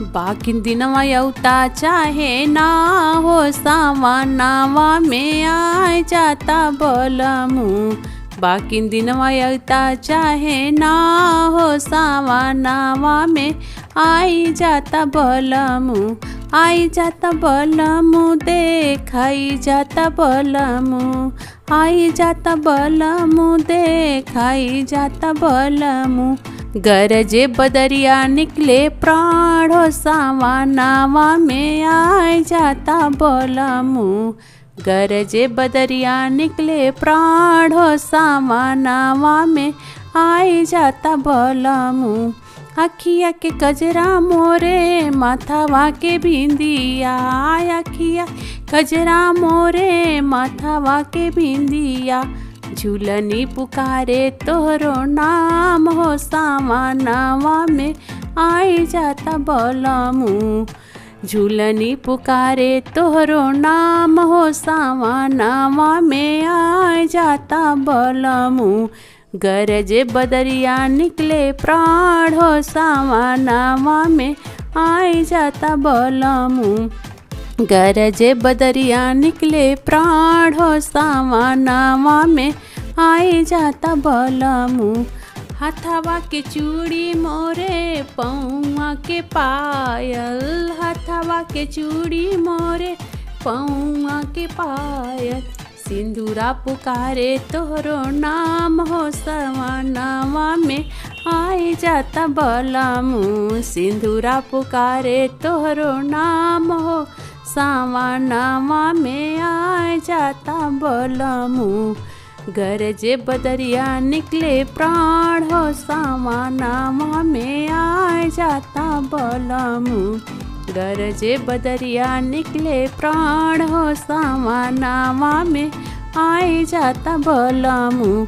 बाकी दिनवा यौता चाहे ना हो सावनावा में आय जाता बलमू। बाकी दिनवा यौता चाहे ना हो सावनावा में आई जाता बलमू। आई जाता बलमू देखाई जाता बलमू। आई जाता बलमू देखाई जाता बलमू। गरजे बदरिया निकले प्राण हो सावनावा में आय जाता बलमू। गरजे बदरिया निकले प्राण हो सावनावा में आय जाता बलमू। अखिया के कजरा मोरे माथावा के बिंदिया। अखिया कजरा मोरे माथावा के बिंदिया। झूलनी पुकारे तोहरो नाम हो सावनावा में आई जाता बलमू। झूलनी पुकारे तोहरो नाम हो सावनावा में आई जाता बलमू। गरजे बदरिया निकले प्राण हो सावनावा में आई जाता बलमू। गरजे बदरिया निकले प्राण हो सावनावा में आई जाता बलमू। हथवा के चूड़ी मोरे पौआ के पायल। हथवा के चूड़ी मोरे पौआ के पायल। सिंदूरा पुकारे तोहरो नाम हो सावनावा में आई जाता बलमू। सिंदूरा पुकारे तोहरो नाम हो सावनावा में आई जाता बलमू। गरजे बदरिया निकले प्राण हो सावनावा में आई जाता बलमू। गरजे बदरिया निकले प्राण हो सावनावा में आई जाता बलमू।